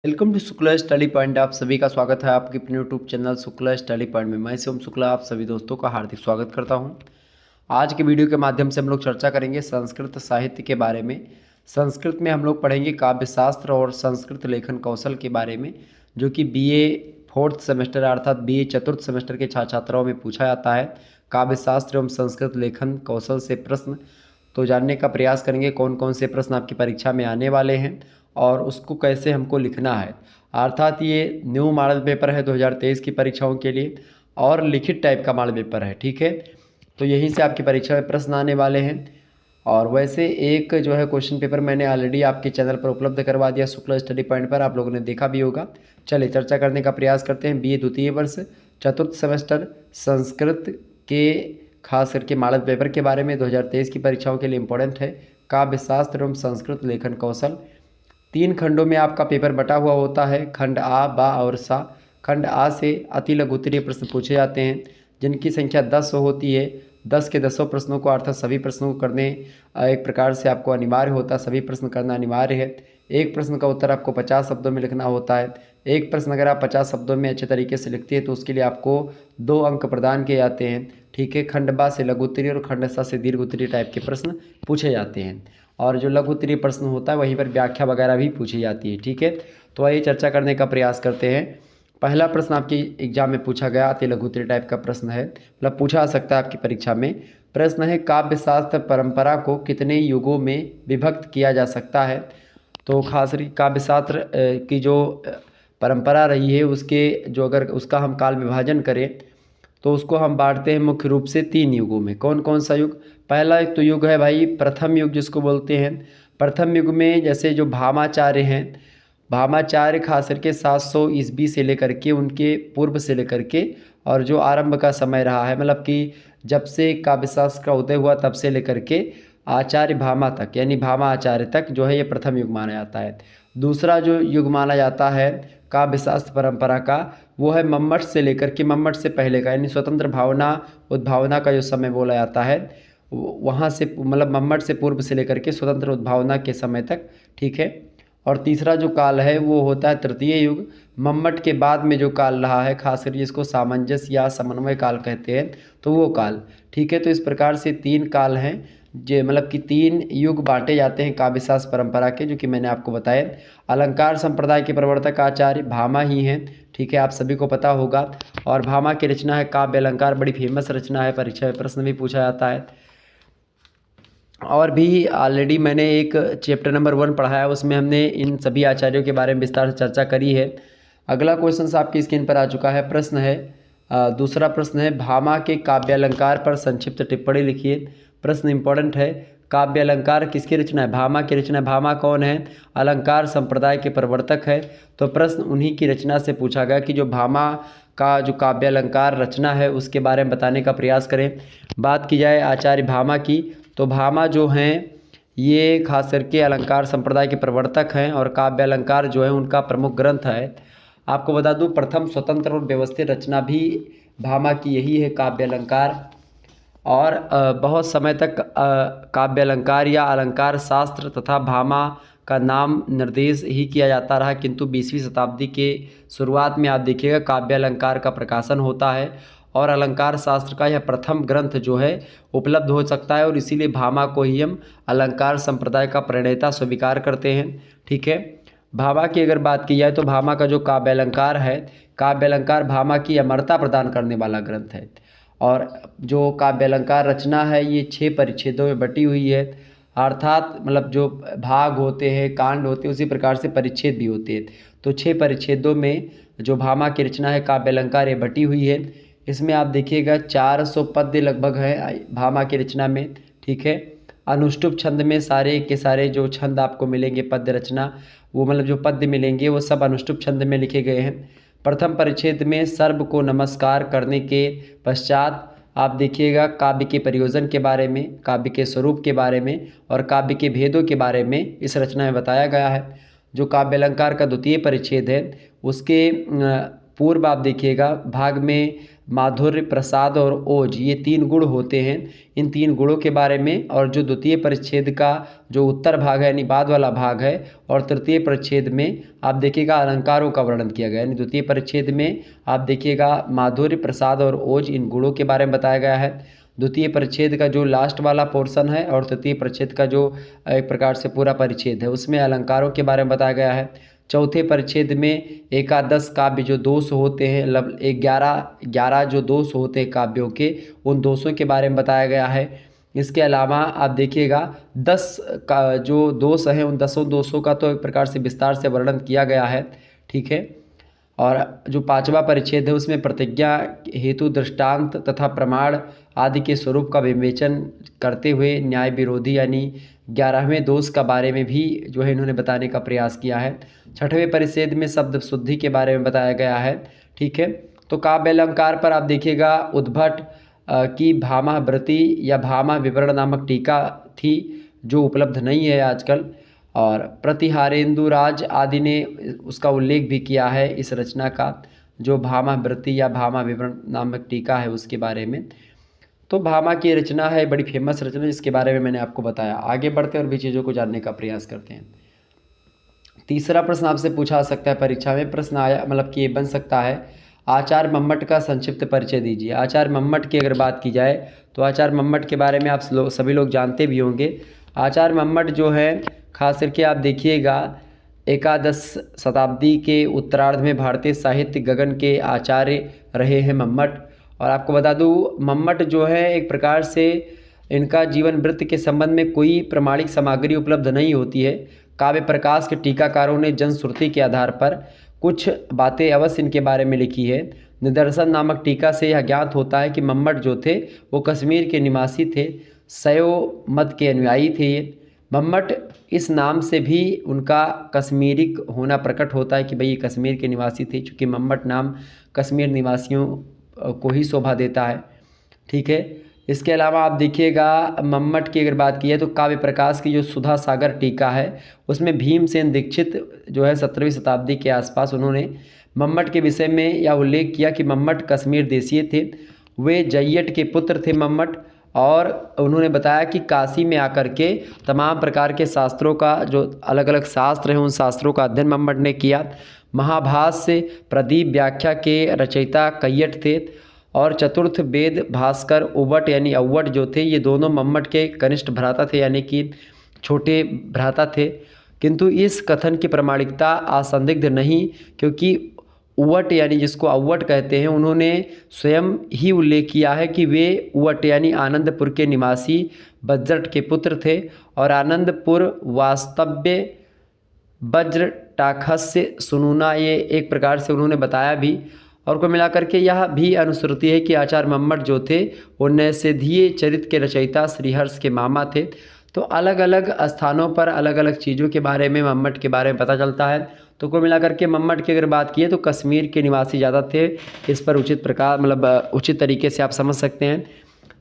Welcome to Shukla study point. आप सभी का स्वागत है आपके अपने YouTube channel Shukla study point में। मैं शिवम शुक्ला आप सभी दोस्तों का हार्दिक स्वागत करता हूं। आज के वीडियो के माध्यम से हम लोग चर्चा करेंगे संस्कृत साहित्य के बारे में। संस्कृत में हम लोग पढ़ेंगे काव्य शास्त्र और संस्कृत लेखन कौशल के बारे में, जो कि बीए फोर्थ सेमेस्टर अर्थात बीए चतुर्थ सेमेस्टर के छात्र छात्राओं में पूछा जाता है। काव्य शास्त्र एवं संस्कृत लेखन कौशल से प्रश्न तो जानने का प्रयास करेंगे कौन कौन से प्रश्न आपकी परीक्षा में आने वाले हैं और उसको कैसे हमको लिखना है। अर्थात ये न्यू मॉडल पेपर है 2023 की परीक्षाओं के लिए और लिखित टाइप का मॉडल पेपर है, ठीक है। तो यहीं से आपकी परीक्षा में प्रश्न आने वाले हैं। और वैसे एक जो है क्वेश्चन पेपर मैंने ऑलरेडी आपके चैनल पर उपलब्ध करवा दिया शुक्ला स्टडी पॉइंट पर, आप लोगों ने देखा भी होगा। चलिए चर्चा करने का प्रयास करते हैं। बीए द्वितीय वर्ष चतुर्थ सेमेस्टर संस्कृत के खास करके मॉडल पेपर के बारे में 2023 की परीक्षाओं के लिए इम्पोर्टेंट है। काव्य शास्त्र एवं संस्कृत लेखन कौशल 3 खंडों में आपका पेपर बटा हुआ होता है, खंड आ, बा और सा। खंड आ से अति लघु उत्तरीय प्रश्न पूछे जाते हैं जिनकी संख्या 10 होती है। 10 के 10 प्रश्नों को अर्थात सभी प्रश्नों को करने एक प्रकार से आपको अनिवार्य होता है, सभी प्रश्न करना अनिवार्य है। एक प्रश्न का उत्तर आपको 50 शब्दों में लिखना होता है। एक प्रश्न अगर आप 50 शब्दों में अच्छे तरीके से लिखते हैं तो उसके लिए आपको 2 अंक प्रदान किए जाते हैं, ठीक है। खंड बा से लघु उत्तरीय और खंड सा से दीर्घ उत्तरीय टाइप के प्रश्न पूछे जाते हैं और जो लघु उत्तरीय प्रश्न होता है वहीं पर व्याख्या वगैरह भी पूछी जाती है, ठीक है। तो आइए चर्चा करने का प्रयास करते हैं। पहला प्रश्न आपकी एग्जाम में पूछा गया अति लघु उत्तरीय टाइप का प्रश्न है, मतलब पूछा जा सकता है आपकी परीक्षा में। प्रश्न है काव्य शास्त्र परंपरा को कितने युगों में विभक्त किया जा सकता है। तो खास काव्य शास्त्र की जो परंपरा रही है उसके जो अगर उसका हम काल विभाजन करें तो उसको हम बांटते हैं मुख्य रूप से 3 युगों में। कौन कौन सा युग? पहला एक तो युग है भाई प्रथम युग जिसको बोलते हैं। प्रथम युग में जैसे जो भामाचार्य हैं, भामाचार्य खास करके 700 ईस्वी से लेकर के उनके पूर्व से लेकर के और जो आरंभ का समय रहा है, मतलब कि जब से काव्यशास्त्र का उदय हुआ तब से लेकर के आचार्य भामा तक यानी भामा आचार्य तक जो है ये प्रथम युग माना जाता है। दूसरा जो युग माना जाता है काव्यशास्त्र परंपरा का वो है मम्मट से लेकर के मम्मट से पहले का यानी स्वतंत्र भावना उद्भावना का जो समय बोला जाता है वहाँ से मतलब मम्मट से पूर्व से लेकर के स्वतंत्र उद्भावना के समय तक, ठीक है। और तीसरा जो काल है वो होता है तृतीय युग। मम्मट के बाद में जो काल रहा है खासकर जिसको सामंजस्य या समन्वय काल कहते हैं तो वो काल, ठीक है। तो इस प्रकार से 3 काल हैं जो मतलब कि 3 युग बांटे जाते हैं काव्यशास्त्र परंपरा के, जो कि मैंने आपको बताया। अलंकार संप्रदाय के प्रवर्तक आचार्य भामा ही हैं, ठीक है, आप सभी को पता होगा। और भामा की रचना है काव्य अलंकार, बड़ी फेमस रचना है, परीक्षा में प्रश्न भी पूछा जाता है। और भी ऑलरेडी मैंने एक चैप्टर नंबर 1 पढ़ाया है, उसमें हमने इन सभी आचार्यों के बारे में विस्तार से चर्चा करी है। अगला क्वेश्चन आपकी स्क्रीन पर आ चुका है। प्रश्न है दूसरा प्रश्न है भामा के काव्य अलंकार पर संक्षिप्त टिप्पणी लिखिए। प्रश्न इंपॉर्टेंट है। काव्य अलंकार किसकी रचना है? भामा की रचना है। भामा कौन है? अलंकार संप्रदाय के प्रवर्तक है। तो प्रश्न उन्हीं की रचना से पूछा गया कि जो भामा का जो काव्य अलंकार रचना है उसके बारे में बताने का प्रयास करें। बात की जाए आचार्य भामा की तो भामा जो हैं ये खास करके अलंकार संप्रदाय के प्रवर्तक हैं और काव्य अलंकार जो है उनका प्रमुख ग्रंथ है। आपको बता दूं प्रथम स्वतंत्र और व्यवस्थित रचना भी भामा की यही है काव्य अलंकार। और बहुत समय तक काव्य अलंकार या अलंकार शास्त्र तथा भामा का नाम निर्देश ही किया जाता रहा, किंतु 20वीं शताब्दी के शुरुआत में आप देखिएगा काव्य अलंकार का प्रकाशन होता है और अलंकार शास्त्र का यह प्रथम ग्रंथ जो है उपलब्ध हो सकता है और इसीलिए भामा को ही हम अलंकार संप्रदाय का प्रणेता स्वीकार करते हैं, ठीक है। भामा की अगर बात की जाए तो भामा का जो काव्य अलंकार है, काव्य अलंकार भामा की अमरता प्रदान करने वाला ग्रंथ है। और जो काव्य अलंकार रचना है ये 6 परिच्छेदों में बटी हुई है, अर्थात मतलब जो भाग होते हैं कांड होते हैं उसी प्रकार से परिच्छेद भी होते हैं। तो 6 परिच्छेदों में जो भामा की रचना है काव्य अलंकार ये बटी हुई है। इसमें आप देखिएगा 400 पद्य लगभग है भामा की रचना में, ठीक है। अनुष्टुप छंद में सारे के सारे जो छंद आपको मिलेंगे पद्य रचना वो मतलब जो पद्य मिलेंगे वो सब अनुष्टुप छंद में लिखे गए हैं। प्रथम परिच्छेद में सर्व को नमस्कार करने के पश्चात आप देखिएगा काव्य के प्रयोजन के बारे में, काव्य के स्वरूप के बारे में और काव्य के भेदों के बारे में इस रचना में बताया गया है। जो काव्य अलंकार का द्वितीय परिच्छेद है उसके पूर्व आप देखिएगा भाग में माधुर्य, प्रसाद और ओज, ये 3 गुण होते हैं। इन 3 गुणों के बारे में, और जो द्वितीय परिच्छेद का जो उत्तर भाग है यानी बाद वाला भाग है, और तृतीय परिच्छेद में आप देखिएगा अलंकारों का वर्णन किया गया है। यानी द्वितीय परिच्छेद में आप देखिएगा माधुर्य, प्रसाद और ओज, इन गुणों के बारे में बताया गया है। द्वितीय परिच्छेद का जो लास्ट वाला पोर्शन है और तृतीय परिच्छेद का जो एक प्रकार से पूरा परिच्छेद है, उसमें अलंकारों के बारे में बताया गया है। चौथे परिच्छेद में एकादश काव्य जो दोष होते हैं, 11 जो दोष होते हैं काव्यों के, उन दोषों के बारे में बताया गया है। इसके अलावा आप देखिएगा 10 का जो दोष हैं, उन 10 दोषों का तो एक प्रकार से विस्तार से वर्णन किया गया है, ठीक है। और जो 5वां परिच्छेद है उसमें प्रतिज्ञा हेतु दृष्टांत तथा प्रमाण आदि के स्वरूप का विवेचन करते हुए न्याय विरोधी यानी 11वें दोष का बारे में भी जो है इन्होंने बताने का प्रयास किया है। 6वें परिच्छेद में शब्द शुद्धि के बारे में बताया गया है, ठीक है। तो काव्य अलंकार पर आप देखिएगा उद्भट की भामावृत्ति या भामा विवरण नामक टीका थी, जो उपलब्ध नहीं है आजकल, और प्रतिहारेंदुराज आदि ने उसका उल्लेख भी किया है इस रचना का, जो भामावृत्ति या भामा विवरण नामक टीका है उसके बारे में। तो भामा की रचना है, बड़ी फेमस रचना, जिसके बारे में मैंने आपको बताया। आगे बढ़ते और भी चीज़ों को जानने का प्रयास करते हैं। तीसरा प्रश्न आपसे पूछा सकता है परीक्षा में, प्रश्न आया मतलब कि ये बन सकता है, आचार्य मम्मट का संक्षिप्त परिचय दीजिए। आचार्य मम्मट की अगर बात की जाए तो आचार्य मम्मट के बारे में आप सभी लोग जानते भी होंगे। आचार्य मम्मट जो है खास करके आप देखिएगा एकादश शताब्दी के उत्तरार्ध में भारतीय साहित्य गगन के आचार्य रहे हैं मम्मट। और आपको बता दूं मम्मट जो है एक प्रकार से इनका जीवन वृत्त के संबंध में कोई प्रमाणिक सामग्री उपलब्ध नहीं होती है। काव्य प्रकाश के टीकाकारों ने जनश्रुति के आधार पर कुछ बातें अवश्य इनके बारे में लिखी है। निदर्शन नामक टीका से यह ज्ञात होता है कि मम्मट जो थे वो कश्मीर के निवासी थे, शैव मत के अनुयायी थे। मम्मट इस नाम से भी उनका कश्मीरिक होना प्रकट होता है कि भाई ये कश्मीर के निवासी थे, चूँकि मम्मट नाम कश्मीर निवासियों को ही शोभा देता है, ठीक है। इसके अलावा आप देखिएगा मम्मट की अगर बात की है तो काव्य प्रकाश की जो सुधा सागर टीका है उसमें भीमसेन दीक्षित जो है 17वीं शताब्दी के आसपास उन्होंने मम्मट के विषय में यह उल्लेख किया कि मम्मट कश्मीर देशीय थे, वे जय्यट के पुत्र थे मम्मट। और उन्होंने बताया कि काशी में आकर के तमाम प्रकार के शास्त्रों का जो अलग अलग शास्त्र हैं उन शास्त्रों का अध्ययन मम्मट ने किया। महाभाष्य प्रदीप व्याख्या के रचयिता कैयट थे, और चतुर्थ वेद भास्कर उवट यानी अव्वट जो थे ये दोनों मम्मट के कनिष्ठ भ्राता थे, यानी कि छोटे भ्राता थे। किंतु इस कथन की प्रामाणिकता असंदिग्ध नहीं, क्योंकि उवट यानी जिसको अव्वट कहते हैं उन्होंने स्वयं ही उल्लेख किया है कि वे उवट यानी आनंदपुर के निवासी बज्रट के पुत्र थे, और आनंदपुर वास्तव्य वज्रटाखस्य सुनुना, ये एक प्रकार से उन्होंने बताया भी। और को मिलाकर के यह भी अनुश्रुति है कि आचार्य मम्मट जो थे वो नैषधीय चरित्र के रचयिता श्रीहर्ष के मामा थे। तो अलग अलग स्थानों पर अलग अलग चीज़ों के बारे में मम्मट के बारे में पता चलता है। तो कुल मिलाकर के मम्मट की अगर बात की है तो कश्मीर के निवासी ज़्यादा थे, इस पर उचित प्रकार मतलब उचित तरीके से आप समझ सकते हैं।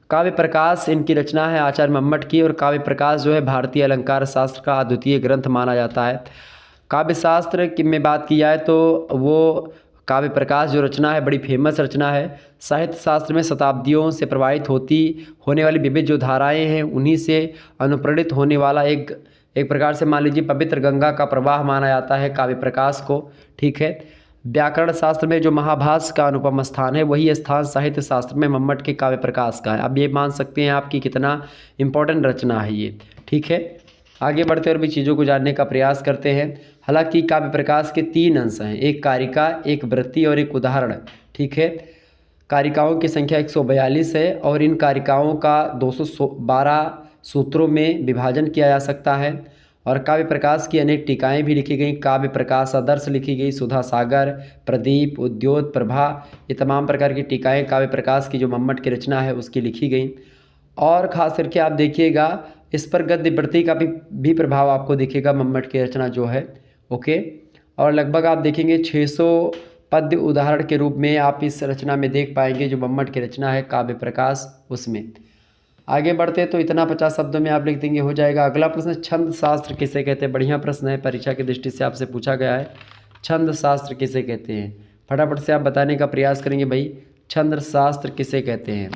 काव्य प्रकाश इनकी रचना है आचार्य मम्मट की, और काव्य प्रकाश जो है भारतीय अलंकार शास्त्र का अद्वितीय ग्रंथ माना जाता है। काव्य शास्त्र की में बात की जाए तो वो काव्य प्रकाश जो रचना है बड़ी फेमस रचना है। साहित्य शास्त्र में शताब्दियों से प्रभावित होने वाली विविध जो धाराएं हैं उन्हीं से अनुप्रेरित होने वाला एक प्रकार से मान लीजिए पवित्र गंगा का प्रवाह माना जाता है काव्य प्रकाश को, ठीक है। व्याकरण शास्त्र में जो महाभाष्य का अनुपम स्थान है वही स्थान साहित्य शास्त्र में मम्मट के काव्य प्रकाश का है। अब ये मान सकते हैं आपकी कितना इम्पोर्टेंट रचना है ये, ठीक है। आगे बढ़ते और भी चीज़ों को जानने का प्रयास करते हैं। हालांकि काव्य प्रकाश के 3 अंश हैं, एक कारिका, एक वृत्ति और एक उदाहरण, ठीक है। कारिकाओं की संख्या 142 है, और इन कारिकाओं का 212 सूत्रों में विभाजन किया जा सकता है। और काव्य प्रकाश की अनेक टीकाएँ भी लिखी गई। काव्य प्रकाश आदर्श लिखी गई, सुधा सागर, प्रदीप, उद्योत, प्रभा, ये तमाम प्रकार की टीकाएँ काव्य प्रकाश की जो मम्मट की रचना है उसकी लिखी गई। और ख़ास करके आप देखिएगा इस पर गद्य वृत्ति का भी प्रभाव आपको दिखेगा मम्मट की रचना जो है, ओके। और लगभग आप देखेंगे 600 पद्य उदाहरण के रूप में आप इस रचना में देख पाएंगे जो मम्मट की रचना है काव्य प्रकाश उसमें। आगे बढ़ते तो इतना 50 शब्दों में आप लिख देंगे, हो जाएगा। अगला प्रश्न, छंद शास्त्र किसे कहते हैं? बढ़िया प्रश्न है, परीक्षा की दृष्टि से आपसे पूछा गया है। छंद शास्त्र किसे कहते हैं? फटाफट से आप बताने का प्रयास करेंगे भाई। छंद शास्त्र किसे कहते हैं?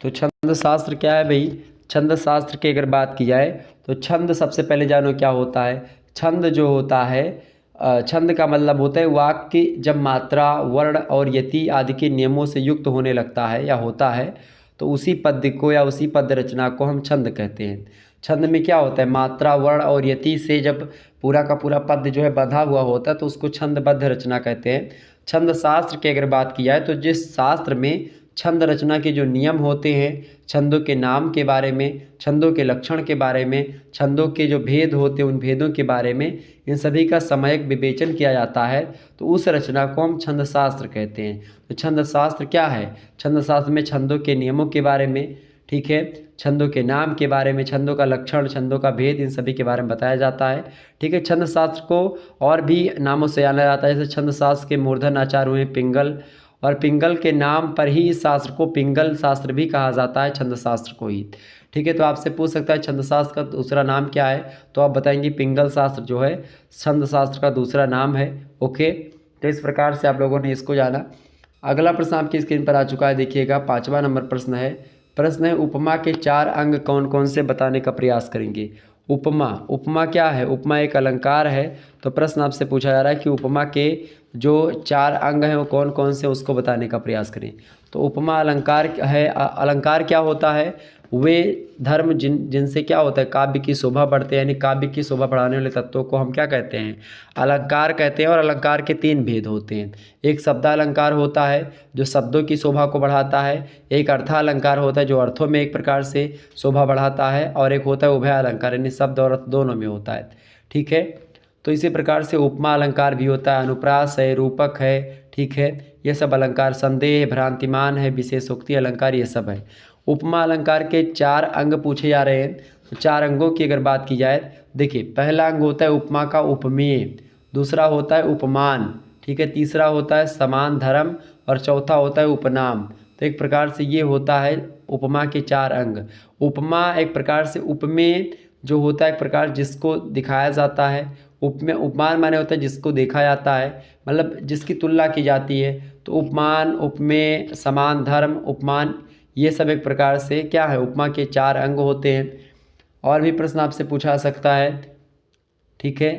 तो छंद शास्त्र क्या है भाई? छंद शास्त्र की अगर बात की जाए तो छंद सबसे पहले जानो क्या होता है। छंद जो होता है, छंद का मतलब होता है वाक्य जब मात्रा, वर्ण और यति आदि के नियमों से युक्त होने लगता है या होता है तो उसी पद्य को या उसी पद्य रचना को हम छंद कहते हैं। छंद में क्या होता है, मात्रा, वर्ण और यति से जब पूरा का पूरा पद्य जो है बंधा हुआ होता है तो उसको छंदबद्ध रचना कहते हैं। छंद शास्त्र की अगर बात की जाए तो जिस शास्त्र में छंद रचना के जो नियम होते हैं, छंदों के नाम के बारे में, छंदों के लक्षण के बारे में, छंदों के जो भेद होते हैं उन भेदों के बारे में, इन सभी का सम्यक विवेचन किया जाता है तो उस रचना को हम छंद शास्त्र कहते हैं। तो छंद शास्त्र क्या है? छंद शास्त्र में छंदों के नियमों के बारे में, ठीक है, छंदों के नाम के बारे में, छंदों का लक्षण, छंदों का भेद, इन सभी के बारे में बताया जाता है। ठीक है, छंद शास्त्र को और भी नामों से जाना जाता है, जैसे छंद शास्त्र के मूर्धन आचार्य हुए पिंगल, और पिंगल के नाम पर ही इस शास्त्र को पिंगल शास्त्र भी कहा जाता है, छंद शास्त्र को ही। ठीक है, तो आपसे पूछ सकता है छंद शास्त्र का दूसरा नाम क्या है, तो आप बताएंगे पिंगल शास्त्र जो है छंद शास्त्र का दूसरा नाम है। ओके, तो इस प्रकार से आप लोगों ने इसको जाना। अगला प्रश्न आपकी स्क्रीन पर आ चुका है, देखिएगा 5वां नंबर प्रश्न है। प्रश्न है उपमा के 4 अंग कौन कौन से बताने का प्रयास करेंगे। उपमा, उपमा क्या है? उपमा एक अलंकार है। तो प्रश्न आपसे पूछा जा रहा है कि उपमा के जो 4 अंग हैं वो कौन कौन से, उसको बताने का प्रयास करें। तो उपमा अलंकार है। अलंकार क्या होता है? वे धर्म जिनसे क्या होता है, काव्य की शोभा बढ़ते हैं, यानी काव्य की शोभा बढ़ाने वाले तत्वों को हम क्या कहते हैं? अलंकार कहते हैं। और अलंकार के 3 भेद होते हैं। एक शब्दालंकार होता है जो शब्दों की शोभा को बढ़ाता है, एक अर्थालंकार होता है जो अर्थों में एक प्रकार से शोभा बढ़ाता है, और एक होता है उभय अलंकार, यानी शब्द और अर्थ दोनों में होता है। ठीक है, तो इसी प्रकार से उपमा अलंकार भी होता है, अनुप्रास है, रूपक है, ठीक है, ये सब अलंकार, संदेह, भ्रांतिमान है, विशेषोक्ति अलंकार, ये सब है। उपमा अलंकार के 4 अंग पूछे जा रहे हैं। तो 4 अंगों की अगर बात की जाए, देखिए पहला अंग होता है उपमा का उपमेय, दूसरा होता है उपमान, ठीक है, तीसरा होता है समान धर्म, और चौथा होता है उपनाम। तो एक प्रकार से ये होता है उपमा के 4 अंग। उपमा एक प्रकार से उपमेय जो होता है, एक प्रकार जिसको दिखाया जाता है। उपमेय, उपमान माने होता है जिसको देखा जाता है, मतलब जिसकी तुलना की जाती है। तो उपमान, उपमेय, समान धर्म, उपमान, ये सब एक प्रकार से क्या है, उपमा के 4 अंग होते हैं। और भी प्रश्न आपसे पूछा सकता है। ठीक है,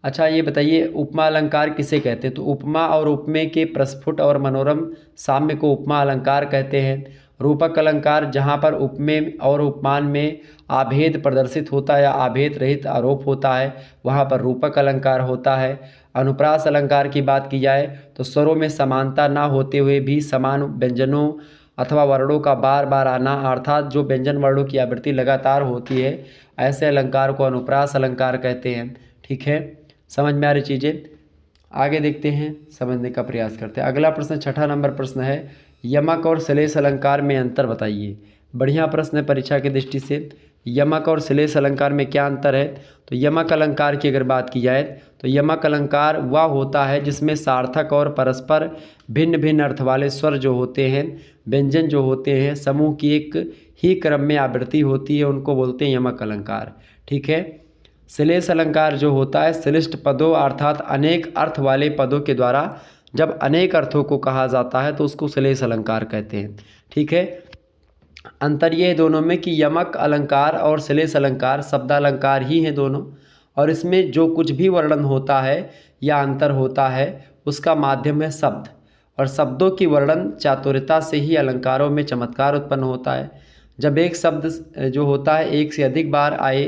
अच्छा ये बताइए उपमा अलंकार किसे कहते हैं। तो उपमा और उपमेय के प्रस्फुट और मनोरम साम्य को उपमा अलंकार कहते हैं। रूपक अलंकार जहाँ पर उपमेय और उपमान में आभेद प्रदर्शित होता है या आभेद रहित आरोप होता है, वहाँ पर रूपक अलंकार होता है। अनुप्रास अलंकार की बात की जाए तो स्वरों में समानता ना होते हुए भी समान व्यंजनों अथवा वर्णों का बार बार आना, अर्थात जो व्यंजन वर्णों की आवृत्ति लगातार होती है, ऐसे अलंकार को अनुप्रास अलंकार कहते हैं। ठीक है, समझ में आ रही चीज़ें। आगे देखते हैं, समझने का प्रयास करते हैं। अगला प्रश्न 6ठा नंबर प्रश्न है, यमक और श्लेष अलंकार में अंतर बताइए। बढ़िया प्रश्न है परीक्षा की दृष्टि से। यमक और श्लेष अलंकार में क्या अंतर है? तो यमक अलंकार की अगर बात की जाए तो यमक अलंकार वह होता है जिसमें सार्थक और परस्पर भिन्न भिन्न अर्थ वाले स्वर जो होते हैं, व्यंजन जो होते हैं, समूह की एक ही क्रम में आवृत्ति होती है, उनको बोलते हैं यमक अलंकार। ठीक है, श्लेष अलंकार जो होता है श्लिष्ट पदों अर्थात अनेक अर्थ वाले पदों के द्वारा जब अनेक अर्थों को कहा जाता है तो उसको श्लेष अलंकार कहते हैं। ठीक है, अंतर ये है दोनों में कि यमक अलंकार और श्लेष अलंकार शब्दालंकार ही हैं दोनों, और इसमें जो कुछ भी वर्णन होता है या अंतर होता है उसका माध्यम है शब्द, और शब्दों की वर्णन चातुर्यता से ही अलंकारों में चमत्कार उत्पन्न होता है। जब एक शब्द जो होता है एक से अधिक बार आए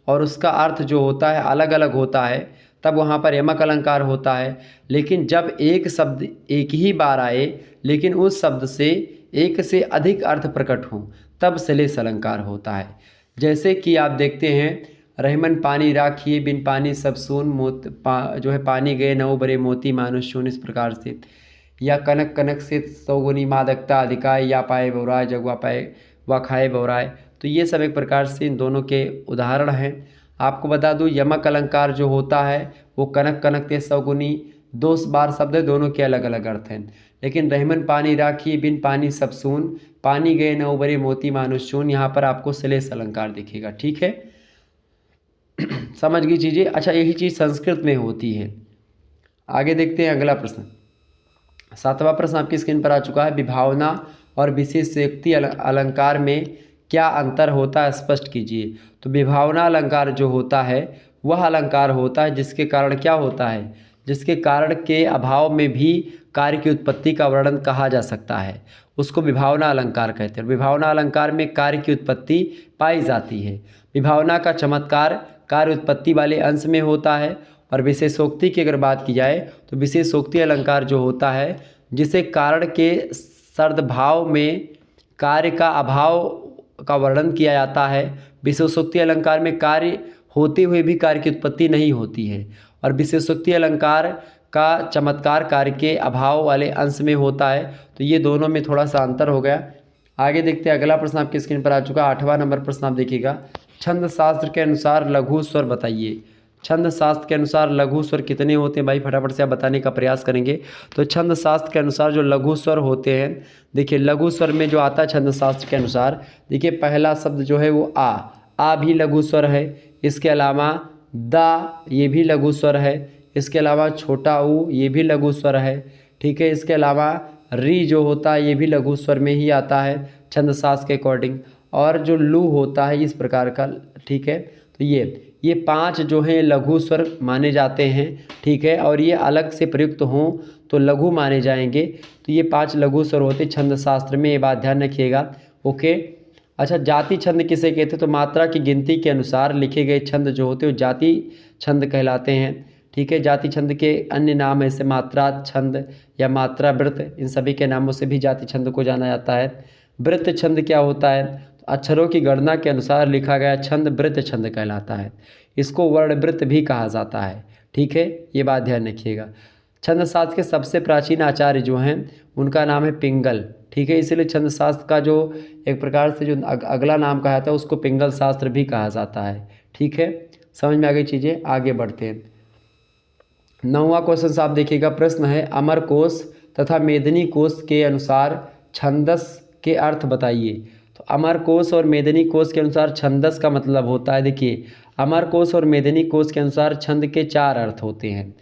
और उसका अर्थ जो होता है अलग अलग होता है, तब वहाँ पर यमक अलंकार होता है। लेकिन जब एक शब्द एक ही बार आए लेकिन उस शब्द से एक से अधिक अर्थ प्रकट हों, तब श्लेष अलंकार होता है। जैसे कि आप देखते हैं, रहमन पानी राखिए बिन पानी सब सून, जो है पानी गए नौ बरे मोती मानुष शून, इस प्रकार से। या कनक कनक से सौगुनी मादकता अधिकाय, या पाए बौराय जगवा पाए व खाए बौराय। तो ये सब एक प्रकार से इन दोनों के उदाहरण हैं। आपको बता दूं यमक अलंकार जो होता है वो कनक कनक ते सौगुनी 2 बार शब्द है, दोनों के अलग अलग अर्थ हैं। लेकिन रहमन पानी राखी बिन पानी सब सून, पानी गए न उबरे मोती मानुष शून, यहाँ पर आपको श्लेष अलंकार दिखेगा। ठीक है, समझ गई चीज़ें। अच्छा, यही चीज़ संस्कृत में होती है। आगे देखते हैं अगला प्रश्न। 7वां प्रश्न आपकी स्क्रीन पर आ चुका है। विभावना और विशेषोक्ति अलंकार में क्या अंतर होता है, स्पष्ट कीजिए। तो विभावना अलंकार जो होता है वह अलंकार होता है जिसके कारण क्या होता है, जिसके कारण के अभाव में भी कार्य की उत्पत्ति का वर्णन कहा जा सकता है, उसको विभावना अलंकार कहते हैं। विभावना अलंकार में कार्य की उत्पत्ति पाई जाती है। विभावना का चमत्कार कार्य उत्पत्ति वाले अंश में होता है। और विशेषोक्ति की अगर बात की जाए तो विशेषोक्ति अलंकार जो होता है जिसे कारण के सद्भाव में कार्य का अभाव का वर्णन किया जाता है। विशेषोक्ति अलंकार में कार्य होते हुए भी कार्य की उत्पत्ति नहीं होती है। और विशेषोक्ति अलंकार का चमत्कार कार्य के अभाव वाले अंश में होता है। तो ये दोनों में थोड़ा सा अंतर हो गया। आगे देखते हैं, अगला प्रश्न आपकी स्क्रीन पर आ चुका है। 8वां नंबर प्रश्न आप देखिएगा। छंद शास्त्र के अनुसार लघु स्वर बताइए। छंद शास्त्र के अनुसार लघु स्वर कितने होते हैं भाई, फटाफट से आप बताने का प्रयास करेंगे। तो छंद शास्त्र के अनुसार जो लघु स्वर होते हैं, देखिए लघु स्वर में जो आता है छंद शास्त्र के अनुसार, देखिए पहला शब्द जो है वो आ भी लघु स्वर है। इसके अलावा दा, ये भी लघु स्वर है। इसके अलावा छोटा ऊ, ये भी लघु स्वर है। ठीक है, इसके अलावा री जो होता है ये भी लघु स्वर में ही आता है छंद शास्त्र के अकॉर्डिंग। और जो लू होता है इस प्रकार का। ठीक है, तो ये 5 जो हैं लघु स्वर माने जाते हैं। ठीक है, और ये अलग से प्रयुक्त हों तो लघु माने जाएंगे। तो ये 5 लघु स्वर होते छंद शास्त्र में, ये बात ध्यान रखिएगा। ओके, अच्छा, जाति छंद किसे कहते हैं? तो मात्रा की गिनती के अनुसार लिखे गए छंद जो होते हैं जाति छंद कहलाते हैं। ठीक है, जाति छंद के अन्य नाम ऐसे मात्रा छंद या मात्रा वृत्त, इन सभी के नामों से भी जाति छंद को जाना जाता है। वृत्त छंद क्या होता है? अक्षरों की गणना के अनुसार लिखा गया छंद वृत्त छंद कहलाता है। इसको वर्ण वृत्त भी कहा जाता है। ठीक है, ये बात ध्यान रखिएगा। छंद शास्त्र के सबसे प्राचीन आचार्य जो हैं उनका नाम है पिंगल। ठीक है, इसीलिए छंद शास्त्र का जो एक प्रकार से जो अगला नाम कहा जाता है उसको पिंगल शास्त्र भी कहा जाता है। ठीक है, समझ में आ गई चीज़ें, आगे बढ़ते हैं। 9वां क्वेश्चन आप देखिएगा। प्रश्न है अमर कोश तथा मेदिनी कोश के अनुसार छंदस के अर्थ बताइए। तो अमर कोश और मेदिनी कोश के अनुसार छंदस का मतलब होता है, देखिए अमर कोश और मेदिनी कोश के अनुसार छंद के 4 अर्थ होते हैं।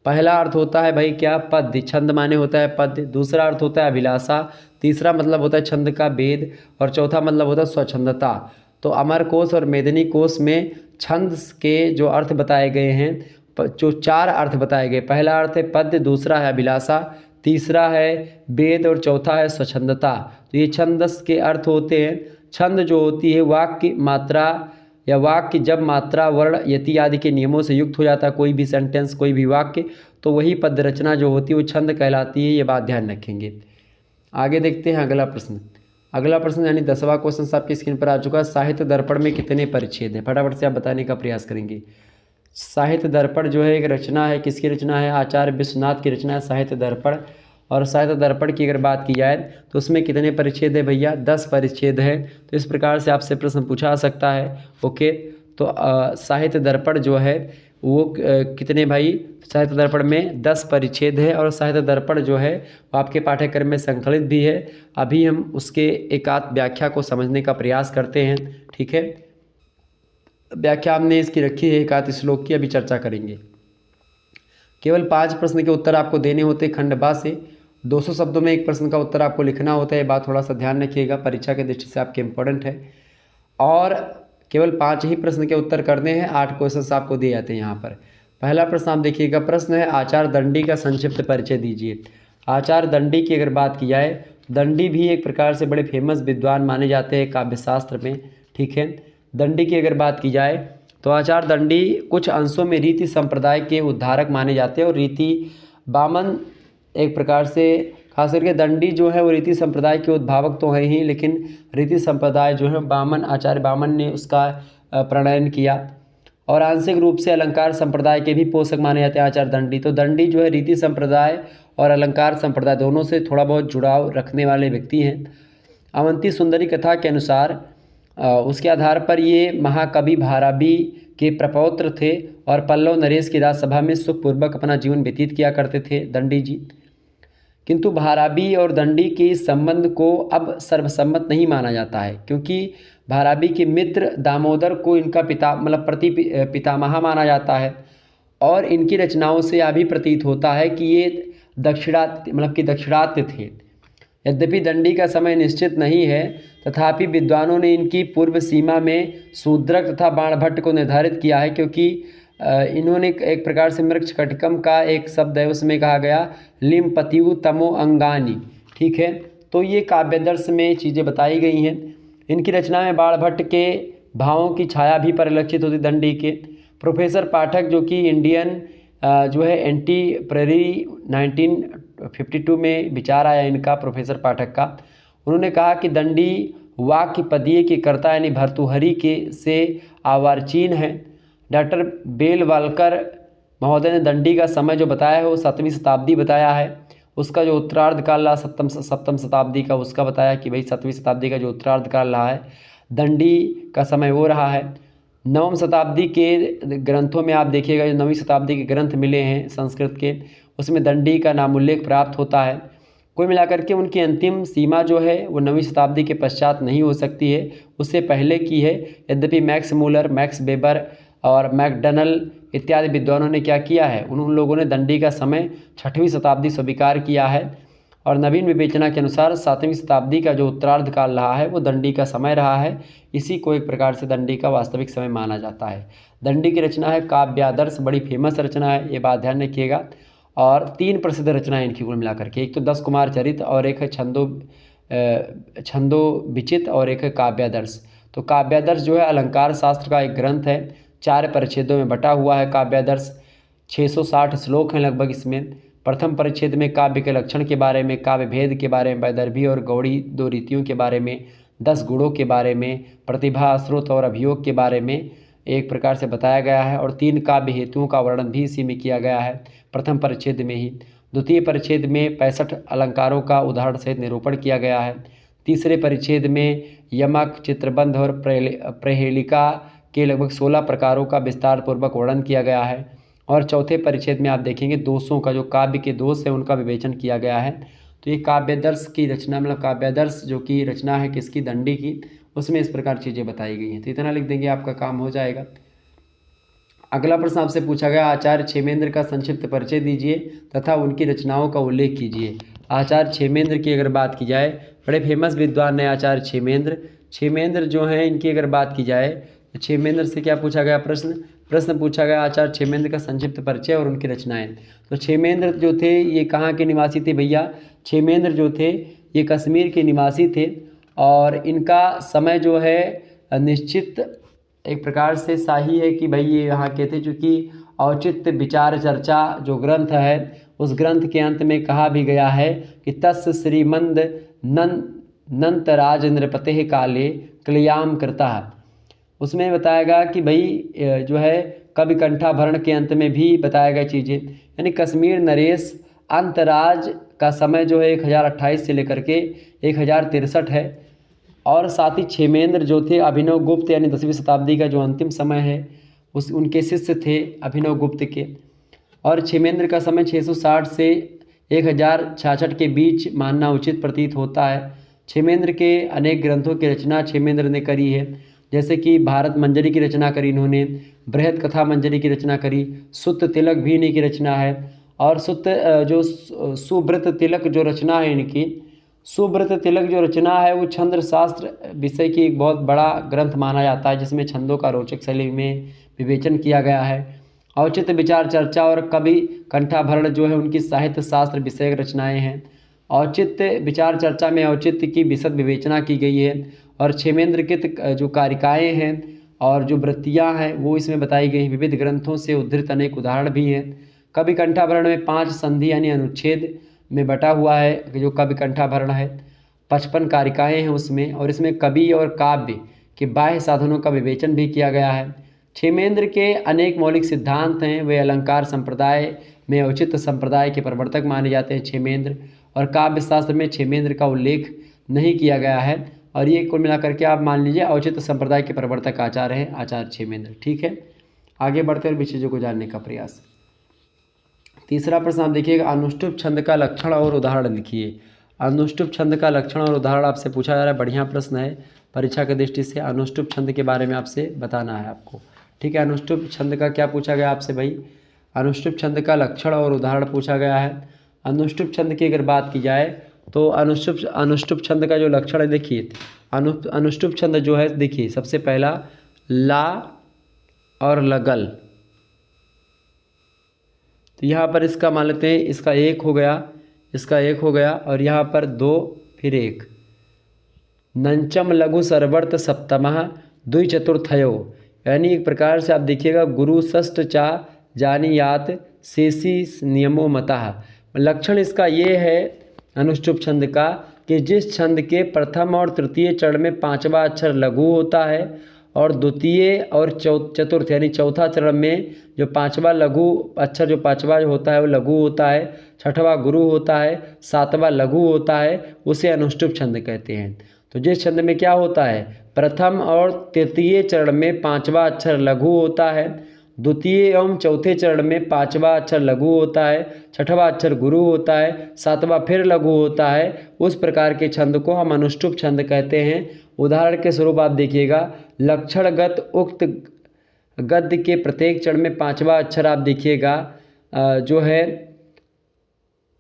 पहला अर्थ होता है भाई क्या? पद्य। छंद माने होता है पद्य। दूसरा अर्थ होता है अभिलाषा। तीसरा मतलब होता है छंद का भेद। और चौथा मतलब होता है स्वच्छंदता। तो अमर कोश और मेदिनी कोश में छंद के जो अर्थ बताए गए हैं, जो 4 अर्थ बताए गए, पहला अर्थ है पद्य, दूसरा है अभिलाषा, तीसरा है वेद और चौथा है स्वच्छंदता। तो ये छंदस के अर्थ होते हैं। छंद जो होती है वाक्य मात्रा या वाक्य जब मात्रा वर्ण यति आदि के नियमों से युक्त हो जाता है, कोई भी सेंटेंस कोई भी वाक्य, तो वही पद रचना जो होती है वो छंद कहलाती है। ये बात ध्यान रखेंगे। आगे देखते हैं अगला प्रश्न। अगला प्रश्न यानी 10वां क्वेश्चन आपकी स्क्रीन पर आ चुका है। साहित्य दर्पण में कितने परिच्छेद हैं? फटाफट से आप बताने का प्रयास करेंगे। साहित्य दर्पण जो है एक रचना है, किसकी रचना है? आचार्य विश्वनाथ की रचना है साहित्य दर्पण। और साहित्य दर्पण की अगर बात की जाए तो उसमें कितने परिच्छेद है भैया? 10 परिच्छेद है। तो इस प्रकार से आपसे प्रश्न पूछा सकता है। ओके, तो साहित्य दर्पण जो है वो कितने भाई? साहित्य दर्पण में 10 परिच्छेद है। और साहित्य दर्पण जो है वो आपके पाठ्यक्रम में संकलित भी है। अभी हम उसके एकाध व्याख्या को समझने का प्रयास करते हैं। ठीक है, व्याख्या हमने इसकी रखी है एकाध श्लोक की, अभी चर्चा करेंगे। केवल 5 प्रश्न के उत्तर आपको देने होते हैं खंड बा से। 200 शब्दों में एक प्रश्न का उत्तर आपको लिखना होता है। ये बात थोड़ा सा ध्यान रखिएगा, परीक्षा के दृष्टि से आपके इम्पोर्टेंट है। और केवल 5 ही प्रश्न के उत्तर करने हैं। 8 क्वेश्चन आपको दिए जाते हैं यहाँ पर। पहला प्रश्न आप देखिएगा। प्रश्न है आचार्य दंडी का संक्षिप्त परिचय दीजिए। आचार्य दंडी की अगर बात की जाए, दंडी भी एक प्रकार से बड़े फेमस विद्वान माने जाते हैं काव्यशास्त्र में। ठीक है, दंडी की अगर बात की जाए तो आचार्य दंडी कुछ अंशों में रीति संप्रदाय के उद्धारक माने जाते हैं। और रीति बामन एक प्रकार से खास करके दंडी जो है वो रीति संप्रदाय के उद्भावक तो हैं ही, लेकिन रीति संप्रदाय जो है बामन, आचार्य बामन ने उसका प्रणयन किया। और आंशिक रूप से अलंकार संप्रदाय के भी पोषक माने जाते हैं आचार्य दंडी। तो दंडी जो है रीति संप्रदाय और अलंकार संप्रदाय दोनों से थोड़ा बहुत जुड़ाव रखने वाले व्यक्ति हैं। अवंती सुंदरी कथा के अनुसार उसके आधार पर ये महाकवि भारवी के प्रपौत्र थे और पल्लव नरेश की राजसभा में सुखपूर्वक अपना जीवन व्यतीत किया करते थे दंडी जी। किंतु भारवी और दंडी के इस संबंध को अब सर्वसम्मत नहीं माना जाता है, क्योंकि भारवी के मित्र दामोदर को इनका पिता मतलब पितामह माना जाता है। और इनकी रचनाओं से यह भी प्रतीत होता है कि ये दक्षिणात्य थे। यद्यपि दंडी का समय निश्चित नहीं है, तथापि विद्वानों ने इनकी पूर्व सीमा में शूद्रक तथा बाणभट्ट को निर्धारित किया है, क्योंकि इन्होंने एक प्रकार से मृक्षकटिकम का एक शब्द है, उसमें कहा गया लिम पतियु तमो अंगानी। ठीक है, तो ये काव्यदर्श में चीज़ें बताई गई हैं। इनकी रचना में बाणभट्ट के भावों की छाया भी परिलक्षित होती दंडी के। प्रोफेसर पाठक जो कि इंडियन जो है एंटीप्रेरी 1952 में विचार आया इनका, प्रोफेसर पाठक का, उन्होंने कहा कि दंडी वाक्य पदीय के कर्ता यानी भर्तृहरि के से आवारचीन है। डॉक्टर बेलवालकर महोदय ने दंडी का समय जो बताया है वो 7वीं शताब्दी बताया है। उसका जो उत्तरार्ध काल रहा सप्तम शताब्दी का, उसका बताया कि भाई 7वीं शताब्दी का जो उत्तरार्ध काल रहा है दंडी का समय वो रहा है। 9वीं शताब्दी के ग्रंथों में आप देखिएगा, जो 9वीं शताब्दी के ग्रंथ मिले हैं संस्कृत के, उसमें दंडी का नाम उल्लेख प्राप्त होता है। कुल मिलाकर के उनकी अंतिम सीमा जो है वो 9वीं शताब्दी के पश्चात नहीं हो सकती है, उससे पहले की है। यद्यपि मैक्स मूलर, मैक्स वेबर और मैकडनल इत्यादि विद्वानों ने क्या किया है, उन लोगों ने दंडी का समय 6वीं शताब्दी स्वीकार किया है और नवीन विवेचना के अनुसार 7वीं शताब्दी का जो उत्तरार्ध काल रहा है वो दंडी का समय रहा है। इसी को एक प्रकार से दंडी का वास्तविक समय माना जाता है। दंडी की रचना है काव्यादर्श, बड़ी फेमस रचना है, ये बात ध्यान रखिएगा। और 3 प्रसिद्ध रचनाएं इनकी कुल मिलाकर के, एक तो 10 कुमार चरित और एक है छंदो विचित और एक है काव्यादर्श। तो काव्यादर्श जो है अलंकार शास्त्र का एक ग्रंथ है, 4 परिच्छेदों में बटा हुआ है काव्यादर्श। 660 श्लोक हैं लगभग इसमें। प्रथम परिच्छेद में काव्य के लक्षण के बारे में, काव्य भेद के बारे में, वैदर्भी और गौड़ी 2 रीतियों के बारे में, 10 गुणों के बारे में, प्रतिभा, स्रोत और अभियोग के बारे में एक प्रकार से बताया गया है। और 3 काव्य हेतुओं का वर्णन भी इसी में किया गया है प्रथम परिच्छेद में ही। द्वितीय परिच्छेद में 65 अलंकारों का उदाहरण सहित निरूपण किया गया है। तीसरे परिच्छेद में यमक, चित्रबंध और प्रहेलिका के लगभग 16 प्रकारों का विस्तार पूर्वक वर्णन किया गया है। और चौथे परिच्छेद में आप देखेंगे दोषों का, जो काव्य के दोष है उनका विवेचन किया गया है। तो ये काव्यदर्श की रचना, मतलब काव्यादर्श जो कि रचना है किसकी, दंडी की, उसमें इस प्रकार चीज़ें बताई गई हैं। तो इतना लिख देंगे, आपका काम हो जाएगा। अगला प्रश्न आपसे पूछा गया, आचार्य क्षेमेंद्र का संक्षिप्त परिचय दीजिए तथा उनकी रचनाओं का उल्लेख कीजिए। आचार्य क्षेमेंद्र की अगर बात की जाए, बड़े फेमस विद्वान हैं आचार्य क्षेमेंद्र। क्षेमेंद्र जो हैं इनकी अगर बात की जाए तो क्षेमेंद्र से क्या पूछा गया, प्रश्न पूछा गया आचार्य क्षेमेंद्र का संक्षिप्त परिचय और उनकी रचनाएं। तो क्षेमेंद्र जो थे ये कहाँ के निवासी थे भैया? क्षेमेंद्र जो थे ये कश्मीर के निवासी थे और इनका समय जो है निश्चित एक प्रकार से शाही है कि भाई ये यहाँ के थे, चूँकि औचित्य विचार चर्चा जो ग्रंथ है उस ग्रंथ के अंत में कहा भी गया है कि तस् श्रीमंद नंत राजेंद्रपते काले क्लियाम करता है। उसमें बताया गया कि भाई जो है कवि कंठाभरण के अंत में भी बताया गया चीज़ें, यानी कश्मीर नरेश अंतराज का समय जो है 1028 से लेकर के 1063 है। और साथ ही क्षेमेंद्र जो थे अभिनव गुप्त यानी 10वीं शताब्दी का जो अंतिम समय है उनके शिष्य थे अभिनव गुप्त के। और क्षेमेंद्र का समय 660 से 1066 के बीच मानना उचित प्रतीत होता है। क्षेमेंद्र के अनेक ग्रंथों की रचना क्षेमेंद्र ने करी है, जैसे कि भारत मंजरी की रचना करी इन्होंने, बृहद कथा मंजरी की रचना करी, सुत्त तिलक भी इन्हीं की रचना है। और जो सुब्रत तिलक जो रचना है इनकी, सुब्रत तिलक जो रचना है वो छंद शास्त्र विषय की एक बहुत बड़ा ग्रंथ माना जाता है, जिसमें छंदों का रोचक शैली में विवेचन किया गया है। औचित्य विचार चर्चा और कवि कंठाभरण जो है उनकी साहित्य शास्त्र विषयक रचनाएं हैं। औचित्य विचार चर्चा में औचित्य की विशद विवेचना की गई है और क्षेमेंद्र के जो कारिकाएँ हैं और जो वृत्तियाँ हैं वो इसमें बताई गई हैं। विविध ग्रंथों से उद्धृत अनेक उदाहरण भी हैं। कवि कंठाभरण में 5 संधि यानी अनुच्छेद में बटा हुआ है जो कवि कंठाभरण है। 55 कारिकाएँ हैं उसमें, और इसमें कवि और काव्य के बाह्य साधनों का विवेचन भी किया गया है। क्षेमेंद्र के अनेक मौलिक सिद्धांत हैं, वे अलंकार संप्रदाय में औचित्य संप्रदाय के प्रवर्तक माने जाते हैं क्षेमेंद्र, और काव्य शास्त्र में क्षेमेंद्र का उल्लेख नहीं किया गया है। और ये कुल मिलाकर के आप मान लीजिए औचित्य संप्रदाय के प्रवर्तक आचार्य हैं आचार्य क्षेमेंद्र। ठीक है, आगे बढ़ते हुए चीज़ों को जानने का प्रयास। तीसरा प्रश्न आप देखिएगा, अनुष्टुप छंद का लक्षण और उदाहरण लिखिए। अनुष्टुप छंद का लक्षण और उदाहरण आपसे पूछा जा रहा है, बढ़िया प्रश्न है परीक्षा की दृष्टि से। अनुष्टुप छंद के बारे में आपसे बताना है आपको। ठीक है, अनुष्टुप छंद का क्या पूछा गया आपसे भाई? अनुष्टुप छंद का लक्षण और उदाहरण पूछा गया है। अनुष्टुप छंद की अगर बात की जाए तो अनुष्टुप छंद का जो लक्षण है देखिए, अनुष्टुप छंद जो है देखिए, सबसे पहला ला और लगल। तो यहाँ पर इसका मान लेते हैं, इसका एक हो गया, इसका एक हो गया, और यहाँ पर दो फिर एक। नंचम लघु सरवर्त सप्तमः द्वि चतुर्थयो, यानी एक प्रकार से आप देखिएगा गुरु षष्ठ चा जानियात शेषी नियमो मतः। लक्षण इसका ये है अनुष्टुप छंद का कि जिस छंद के प्रथम और तृतीय चरण में पांचवा अक्षर लघु होता है और द्वितीय और चतुर्थ यानी चौथा चरण में जो पांचवा लघु अक्षर जो पांचवा होता है वो लघु होता है, छठवां गुरु होता है, सातवां लघु होता है, उसे अनुष्टुप छंद कहते हैं। तो जिस छंद में क्या होता है, प्रथम और तृतीय चरण में पांचवा अक्षर लघु होता है, द्वितीय एवं चौथे चरण में पांचवा अक्षर लघु होता है, छठवां अक्षर गुरु होता है, सातवां फिर लघु होता है, उस प्रकार के छंद को हम अनुष्टुप छंद कहते हैं। उदाहरण के स्वरूप आप देखिएगा, लक्षणगत उक्त गद्य के प्रत्येक चरण में पांचवा अक्षर आप देखिएगा जो है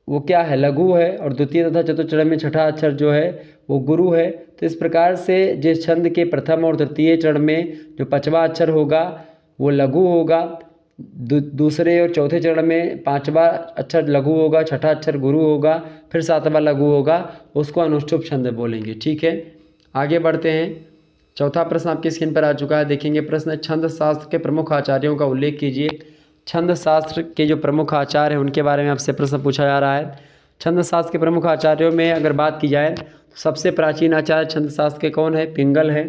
वो क्या है, लघु है, और द्वितीय तथा चतुर्थ चरण में छठा अक्षर जो है वो गुरु है। तो इस प्रकार से जिस छंद के प्रथम और तृतीय चरण में जो पांचवा अक्षर होगा वो लघु होगा, दूसरे और चौथे चरण में पांचवा अक्षर लघु होगा, छठा अक्षर गुरु होगा, फिर सातवां लघु होगा, उसको अनुष्टुप छंद बोलेंगे। ठीक है, आगे बढ़ते हैं। चौथा प्रश्न आपकी स्क्रीन पर आ चुका है, देखेंगे प्रश्न, छंद शास्त्र के प्रमुख आचार्यों का उल्लेख कीजिए। छंद शास्त्र के जो प्रमुख आचार्य हैं उनके बारे में आपसे प्रश्न पूछा जा रहा है। छंद शास्त्र के प्रमुख आचार्यों में अगर बात की जाए तो सबसे प्राचीन आचार्य छंद शास्त्र के कौन है, पिंगल है।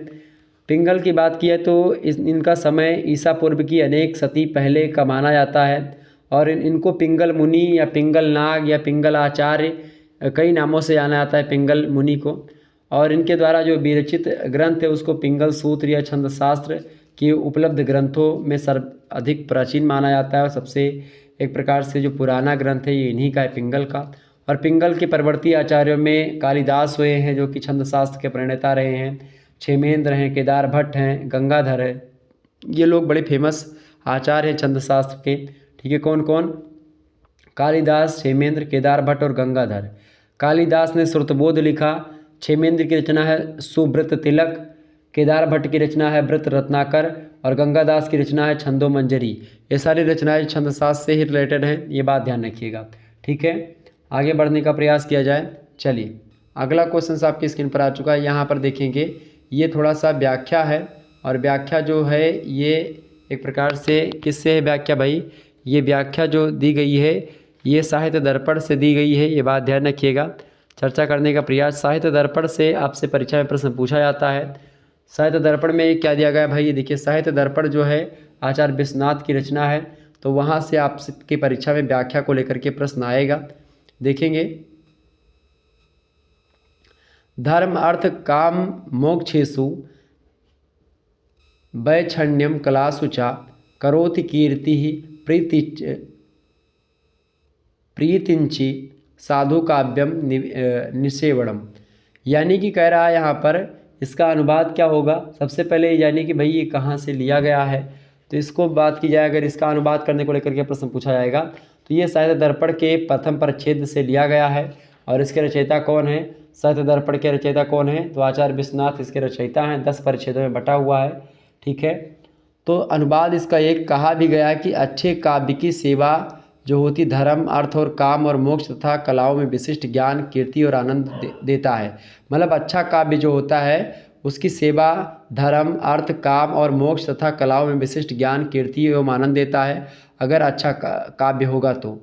पिंगल की बात की है तो इनका समय ईसा पूर्व की अनेक सदी पहले का माना जाता है, और इनको पिंगल मुनि या पिंगल नाग या पिंगल आचार्य कई नामों से जाना जाता है पिंगल मुनि को। और इनके द्वारा जो विरचित ग्रंथ है उसको पिंगल सूत्र या छंद शास्त्र के उपलब्ध ग्रंथों में अधिक प्राचीन माना जाता है, और सबसे एक प्रकार से जो पुराना ग्रंथ है ये इन्हीं का है, पिंगल का। और पिंगल के परवर्ती आचार्यों में कालिदास हुए हैं जो कि छंद शास्त्र के प्रणेता रहे हैं, क्षेमेंद्र हैं, केदार भट्ट हैं, गंगाधर है, ये लोग बड़े फेमस आचार्य हैं छंद शास्त्र के। ठीक है, कौन कौन, कालिदास, क्षेमेंद्र, केदार भट्ट और गंगाधर। कालिदास ने श्रुतबोध लिखा, क्षेमेंद्र की रचना है सुब्रत तिलक, केदार भट्ट की रचना है व्रत रत्नाकर, और गंगादास की रचना है छंदो मंजरी। ये सारी रचनाएं छंद शास्त्र से ही रिलेटेड हैं, ये बात ध्यान रखिएगा। ठीक है, आगे बढ़ने का प्रयास किया जाए। चलिए, अगला क्वेश्चन आपकी स्क्रीन पर आ चुका है, यहाँ पर देखेंगे ये थोड़ा सा व्याख्या है, और व्याख्या जो है ये एक प्रकार से किससे है व्याख्या भाई, ये व्याख्या जो दी गई है ये साहित्य दर्पण से दी गई है, ये बात ध्यान रखिएगा। चर्चा करने का प्रयास, साहित्य दर्पण से आपसे परीक्षा में प्रश्न पूछा जाता है। साहित्य दर्पण में क्या दिया गया है भाई, ये देखिए, साहित्य दर्पण जो है आचार्य विश्वनाथ की रचना है, तो वहाँ से आपकी परीक्षा में व्याख्या को लेकर के प्रश्न आएगा। देखेंगे, धर्म अर्थ काम मोक्षेषु वैक्षण्यम कलासु च करोति कीर्ति प्रीतिंचि साधु काव्यम निषेवणम। यानी कि कह रहा है यहाँ पर, इसका अनुवाद क्या होगा, सबसे पहले यानी कि भाई ये कहाँ से लिया गया है, तो इसको बात की जाए, अगर इसका अनुवाद करने को लेकर के प्रश्न पूछा जाएगा तो ये साहित्य दर्पण के प्रथम परिच्छेद से लिया गया है। और इसके रचयिता कौन है, साहित्य दर्पण के रचयिता कौन है, तो आचार्य विश्वनाथ इसके रचयिता हैं, 10 परिच्छेदों में बटा हुआ है। ठीक है, तो अनुवाद इसका एक कहा भी गया कि अच्छे काव्य की सेवा जो होती धर्म अर्थ और काम और मोक्ष तथा कलाओं में विशिष्ट ज्ञान कीर्ति और आनंद देता है। मतलब अच्छा काव्य जो होता है उसकी सेवा धर्म अर्थ काम और मोक्ष तथा कलाओं में विशिष्ट ज्ञान कीर्ति एवं आनंद देता है, अगर अच्छा काव्य होगा तो।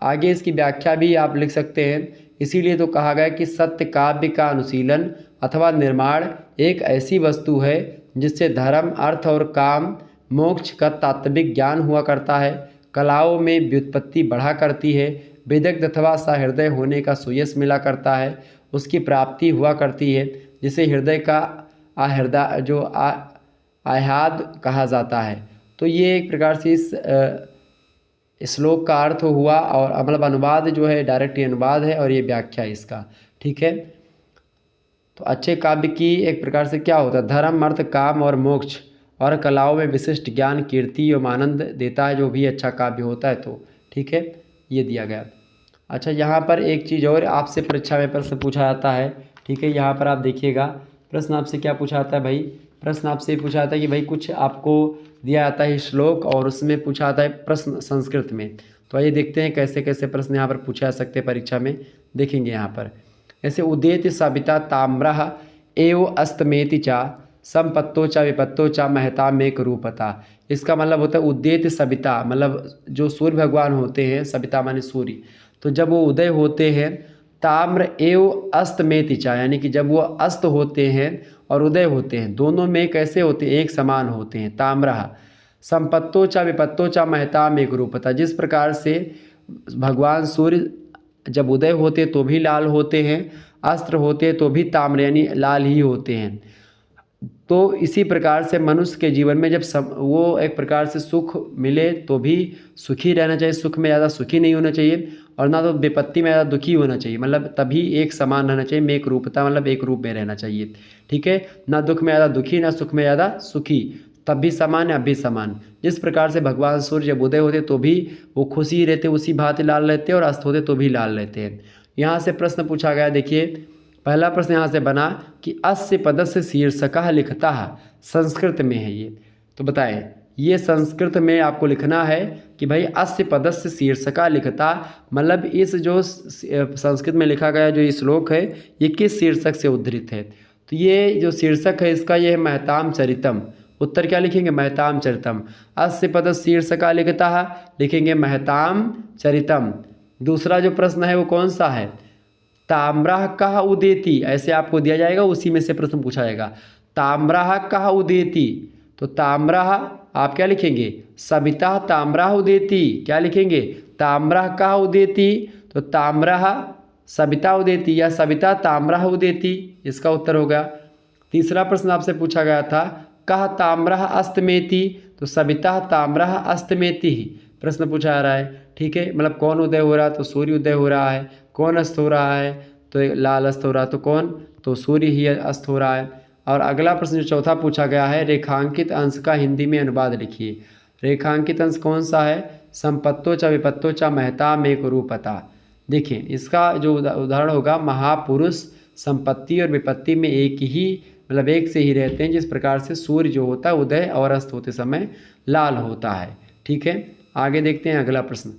आगे इसकी व्याख्या भी आप लिख सकते हैं, इसीलिए तो कहा गया कि सत्य काव्य का अनुशीलन अथवा निर्माण एक ऐसी वस्तु है जिससे धर्म अर्थ और काम मोक्ष का तात्विक ज्ञान हुआ करता है, कलाओं में व्युत्पत्ति बढ़ा करती है, विदग्ध अथवा सहृदय होने का सुयश मिला करता है, उसकी प्राप्ति हुआ करती है, जिसे हृदय का आह्लाद कहा जाता है। तो ये एक प्रकार से इस श्लोक का अर्थ हुआ, और मतलब अनुवाद जो है डायरेक्ट अनुवाद है, और ये व्याख्या है इसका। ठीक है, तो अच्छे काव्य की एक प्रकार से क्या होता है, धर्म अर्थ काम और मोक्ष और कलाओं में विशिष्ट ज्ञान कीर्ति एवं आनंद देता है, जो भी अच्छा काव्य होता है। तो ठीक है, ये दिया गया। अच्छा, यहाँ पर एक चीज़ और आपसे परीक्षा में प्रश्न पूछा जाता है, ठीक है। यहाँ पर आप देखिएगा, प्रश्न आपसे क्या पूछा जाता है भाई, प्रश्न आपसे पूछा जाता है कि भाई कुछ आपको दिया जाता है श्लोक और उसमें पूछा जाता है प्रश्न संस्कृत में। तो आइए देखते हैं कैसे कैसे प्रश्न यहाँ पर पूछा जा सकते हैं परीक्षा में, देखेंगे यहाँ पर। जैसे उदेति सविता ताम्रः एव अस्तमेति चा संपत्तो चा विपत्तो चा महता मेक रूपता। इसका मतलब होता है उदेति सविता, मतलब जो सूर्य भगवान होते हैं, सविता माने सूर्य, तो जब वो उदय होते हैं, ताम्र एव अस्त में तिचा, यानी कि जब वो अस्त होते हैं और उदय होते हैं, दोनों में कैसे होते हैं, एक समान होते हैं। ताम्रः संपत्तो चा विपत्तो चा महताम एक रूपता। जिस प्रकार से भगवान सूर्य जब उदय होते तो भी लाल होते हैं, अस्त्र होते तो भी ताम्र यानी लाल ही होते हैं। तो इसी प्रकार से मनुष्य के जीवन में जब वो एक प्रकार से सुख मिले तो भी सुखी रहना चाहिए, सुख में ज़्यादा सुखी नहीं होना चाहिए और ना तो विपत्ति में ज़्यादा दुखी होना चाहिए, मतलब तभी एक समान रहना चाहिए। में एक रूपता मतलब एक रूप में रहना चाहिए, ठीक है। ना दुख में ज़्यादा दुखी, ना सुख में ज़्यादा सुखी, तब भी समान या भी समान। जिस प्रकार से भगवान सूर्य जब उदय होते तो भी वो खुशी रहते, उसी भांति लाल रहते, और अस्त होते तो भी लाल रहते हैं। यहाँ से प्रश्न पूछा गया, देखिए पहला प्रश्न यहाँ से बना कि अस्य पदस्य शीर्षकः लिखता है, संस्कृत में है ये, तो बताएं ये संस्कृत में आपको लिखना है कि भाई अस्य पदस्य शीर्षका लिखता, मतलब इस जो संस्कृत में लिखा गया जो ये श्लोक है ये किस शीर्षक से उद्धृत है। तो ये जो शीर्षक है इसका ये है महताम चरितम। उत्तर क्या लिखेंगे, महताम चरितम। अस्य पदस्य शीर्षका लिखता है, लिखेंगे महताम चरितम। दूसरा जो प्रश्न है वो कौन सा है, ताम्रः कः उदेति, ऐसे आपको दिया जाएगा, उसी में से प्रश्न पूछा जाएगा। ताम्रः कः उदेति, तो ताम्रः आप क्या लिखेंगे, सविता ताम्रः उदेति, क्या लिखेंगे, ताम्रः कः उदेति, तो ताम्रः सविता उदेति या सविता ताम्रः उदेति, इसका उत्तर होगा। तीसरा प्रश्न आपसे पूछा गया था कः ताम्रः अस्तमेति, तो सविता ताम्रः अस्तमेति ही प्रश्न पूछा जा रहा है, ठीक है। मतलब कौन उदय हो रहा है, तो सूर्य उदय हो रहा है। कौन अस्त हो रहा है, तो लाल अस्त हो रहा है, तो कौन, तो सूर्य ही अस्त हो रहा है। और अगला प्रश्न जो चौथा पूछा गया है, रेखांकित अंश का हिंदी में अनुवाद लिखिए। रेखांकित अंश कौन सा है, संपत्तो च विपत्तो च महताम एक रूपता। देखिए इसका जो उदाहरण होगा, महापुरुष संपत्ति और विपत्ति में एक ही, मतलब एक से ही रहते हैं। जिस प्रकार से सूर्य जो होता है उदय और अस्त होते समय लाल होता है, ठीक है। आगे देखते हैं अगला प्रश्न।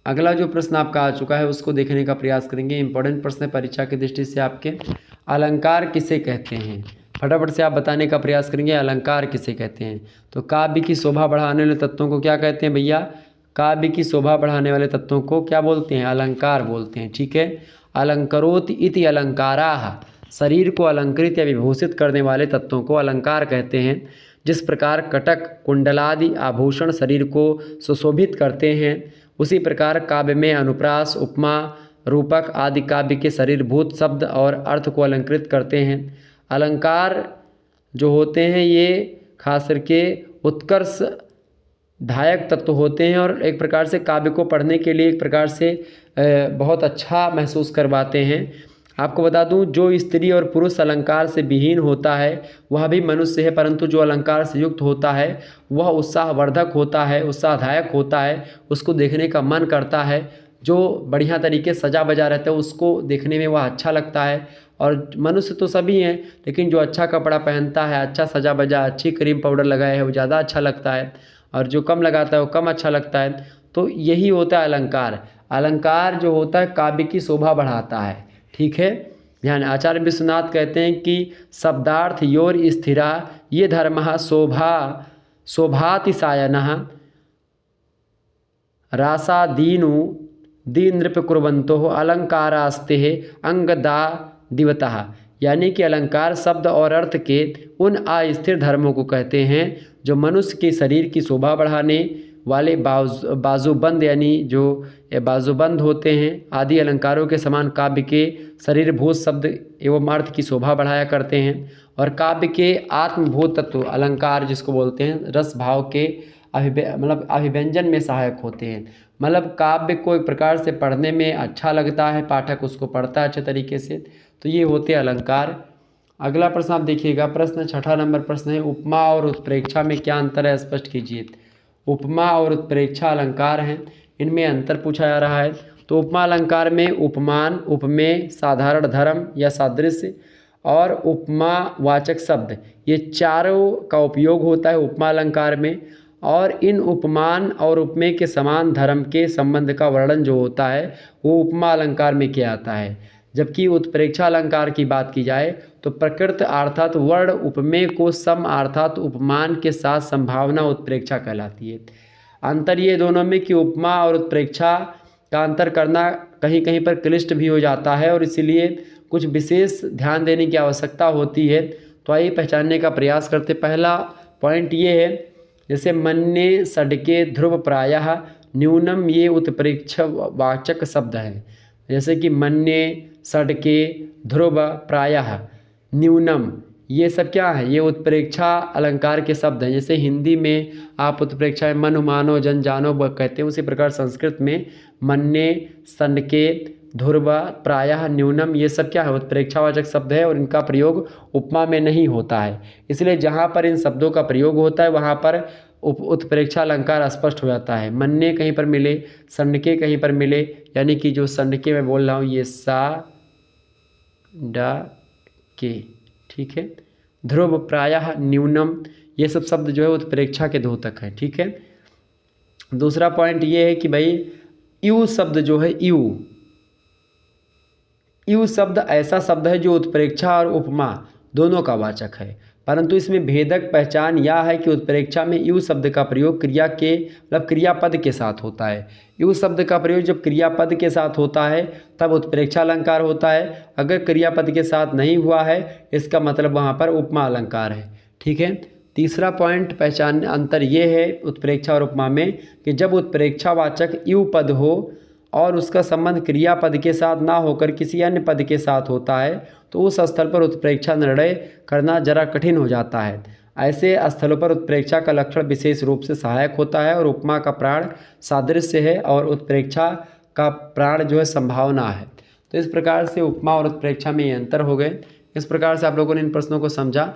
अगला जो प्रश्न आपका आ चुका है उसको देखने का प्रयास करेंगे। इंपॉर्टेंट प्रश्न है परीक्षा की दृष्टि से आपके। अलंकार किसे कहते हैं, फटाफट से आप बताने का प्रयास करेंगे, अलंकार किसे कहते हैं। तो काव्य की शोभा बढ़ाने वाले तत्वों को क्या कहते हैं भैया, काव्य की शोभा बढ़ाने वाले तत्वों को क्या बोलते हैं, अलंकार बोलते हैं, ठीक है। अलंकरोति इति अलंकाराः, शरीर को अलंकृत या विभूषित करने वाले तत्वों को अलंकार कहते हैं। जिस प्रकार कटक कुंडलादि आभूषण शरीर को सुशोभित करते हैं, उसी प्रकार काव्य में अनुप्रास, उपमा, रूपक आदि काव्य के शरीरभूत शब्द और अर्थ को अलंकृत करते हैं। अलंकार जो होते हैं ये खास करके उत्कर्ष धायक तत्व होते हैं और एक प्रकार से काव्य को पढ़ने के लिए एक प्रकार से बहुत अच्छा महसूस करवाते हैं। आपको बता दूं, जो स्त्री और पुरुष अलंकार से विहीन होता है वह भी मनुष्य है, परंतु जो अलंकार से युक्त होता है वह उत्साहवर्धक होता है, उत्साहदायक होता है, उसको देखने का मन करता है। जो बढ़िया तरीके सजा बजा रहता है उसको देखने में वह अच्छा लगता है। और मनुष्य तो सभी हैं, लेकिन जो अच्छा कपड़ा पहनता है, अच्छा सजा बजा, अच्छी क्रीम पाउडर लगाया है वो ज़्यादा अच्छा लगता है, और जो कम लगाता है वो कम अच्छा लगता है। तो यही होता है अलंकार। अलंकार जो होता है काव्य की शोभा बढ़ाता है, ठीक है। ध्यान, आचार्य विश्वनाथ कहते हैं कि शब्दार्थ योर स्थिरा ये धर्मः शोभातिशायनः रासा दीनु दीन नृप कुर्वन्तो अलंकारास्ते अंगदा दिवतः। यानी कि अलंकार शब्द और अर्थ के उन अस्थिर धर्मों को कहते हैं जो मनुष्य के शरीर की शोभा बढ़ाने वाले बाजूबंद यानी जो बाजूबंद होते हैं आदि अलंकारों के समान काव्य के शरीरभूत शब्द एवं अर्थ की शोभा बढ़ाया करते हैं। और काव्य के आत्मभूत तत्व अलंकार जिसको बोलते हैं रस भाव के अभिव्यंजन में सहायक होते हैं। मतलब काव्य को एक प्रकार से पढ़ने में अच्छा लगता है, पाठक उसको पढ़ता है अच्छे तरीके से, तो ये होते हैं अलंकार। अगला प्रश्न आप देखिएगा, प्रश्न 6 नंबर प्रश्न है, उपमा और उत्प्रेक्षा में क्या अंतर है स्पष्ट कीजिए। उपमा और उत्प्रेक्षा अलंकार हैं, इनमें अंतर पूछा जा रहा है। तो उपमा अलंकार में उपमान, उपमेय, साधारण धर्म या सादृश्य और उपमावाचक शब्द, ये चारों का उपयोग होता है उपमा अलंकार में। और इन उपमान और उपमेय के समान धर्म के संबंध का वर्णन जो होता है वो उपमा अलंकार में किया जाता है। जबकि उत्प्रेक्षा अलंकार की बात की जाए तो प्रकृत अर्थात वर्ण उपमेय को सम अर्थात उपमान के साथ संभावना उत्प्रेक्षा कहलाती है। अंतर ये दोनों में कि उपमा और उत्प्रेक्षा का अंतर करना कहीं कहीं पर क्लिष्ट भी हो जाता है और इसीलिए कुछ विशेष ध्यान देने की आवश्यकता होती है। तो आइए पहचानने का प्रयास करते। पहला पॉइंट ये है, जैसे मन्ये षड्के ध्रुव प्रायः न्यूनम, ये उत्प्रेक्षवाचक शब्द है। जैसे कि मन्ये षड्के ध्रुव प्रायः न्यूनम, ये सब क्या है, ये उत्प्रेक्षा अलंकार के शब्द हैं। जैसे हिंदी में आप उत्प्रेक्षा मनु मानो जन जानो कहते हैं, उसी प्रकार संस्कृत में मन्ये षड्के ध्रुव प्रायः न्यूनम, ये सब क्या है, उत्प्रेक्षावाचक शब्द है और इनका प्रयोग उपमा में नहीं होता है। इसलिए जहाँ पर इन शब्दों का प्रयोग होता है वहाँ पर उत्प्रेक्षा अलंकार स्पष्ट हो जाता है। मन्ये कहीं पर मिले, षड्के कहीं पर मिले, यानी कि जो षड्के मैं बोल रहा हूँ ये सा डा के, ठीक है। ध्रुव प्रायः न्यूनम, ये सब शब्द जो है उत्प्रेक्षा के द्योतक है, ठीक है। दूसरा पॉइंट ये है कि भाई यू शब्द जो है, यू शब्द ऐसा शब्द है जो उत्प्रेक्षा और उपमा दोनों का वाचक है, परंतु इसमें भेदक पहचान यह है कि उत्प्रेक्षा में यू शब्द का प्रयोग क्रिया के मतलब क्रियापद के साथ होता है। यू शब्द का प्रयोग जब क्रियापद के साथ होता है तब उत्प्रेक्षा अलंकार होता है। अगर क्रियापद के साथ नहीं हुआ है इसका मतलब वहाँ पर उपमा अलंकार है, ठीक है। तीसरा पॉइंट पहचान अंतर ये है उत्प्रेक्षा और उपमा में कि जब उत्प्रेक्षावाचक यू पद हो और उसका संबंध क्रियापद के साथ ना होकर किसी अन्य पद के साथ होता है तो उस स्थल पर उत्प्रेक्षा निर्णय करना जरा कठिन हो जाता है। ऐसे स्थलों पर उत्प्रेक्षा का लक्षण विशेष रूप से सहायक होता है और उपमा का प्राण सादृश्य है और उत्प्रेक्षा का प्राण जो है संभावना है। तो इस प्रकार से उपमा और उत्प्रेक्षा में ये अंतर हो गए। इस प्रकार से आप लोगों ने इन प्रश्नों को समझा।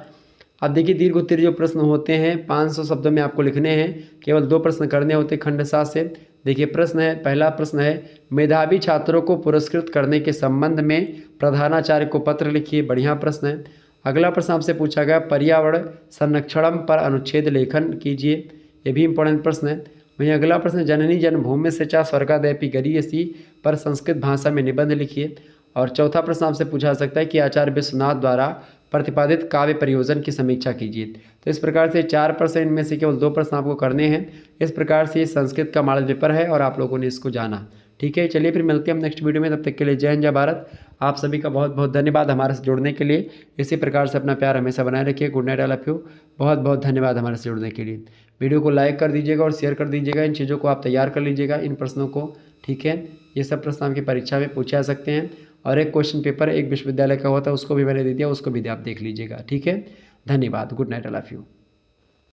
अब देखिए दीर्घ उत्तरीय जो प्रश्न होते हैं 500 शब्दों में आपको लिखने हैं, केवल 2 प्रश्न करने होते खंड 7 से। देखिए प्रश्न है, पहला प्रश्न है मेधावी छात्रों को पुरस्कृत करने के संबंध में प्रधानाचार्य को पत्र लिखिए। बढ़िया प्रश्न है। अगला प्रश्न आपसे पूछा गया पर्यावरण संरक्षण पर अनुच्छेद लेखन कीजिए, ये भी इंपॉर्टेंट प्रश्न है। वहीं अगला प्रश्न जननी जन्मभूमि से चा स्वर्गादपि गरीयसी पर संस्कृत भाषा में निबंध लिखिए। और चौथा प्रश्न आपसे पूछा सकता है कि आचार्य विश्वनाथ द्वारा प्रतिपादित काव्य परियोजन की समीक्षा कीजिए। तो इस प्रकार से 4 प्रश्न, इनमें से केवल 2 प्रश्न आपको करने हैं। इस प्रकार से ये संस्कृत का मॉडल पेपर है और आप लोगों ने इसको जाना, ठीक है। चलिए फिर मिलते हैं हम नेक्स्ट वीडियो में, तब तक के लिए जय हिंद जय भारत। आप सभी का बहुत बहुत धन्यवाद हमारे से जुड़ने के लिए। इसी प्रकार से अपना प्यार हमेशा बनाए रखिए। Good night all of you. बहुत बहुत धन्यवाद हमारे से जुड़ने के लिए। वीडियो को लाइक कर दीजिएगा और शेयर कर दीजिएगा। इन चीज़ों को आप तैयार कर लीजिएगा, इन प्रश्नों को, ठीक है। ये सब प्रश्न आपकी परीक्षा में पूछे जा सकते हैं। और एक क्वेश्चन पेपर एक विश्वविद्यालय का हुआ था, उसको भी मैंने दे दिया, उसको भी आप देख लीजिएगा, ठीक है। धन्यवाद। Good night all of you.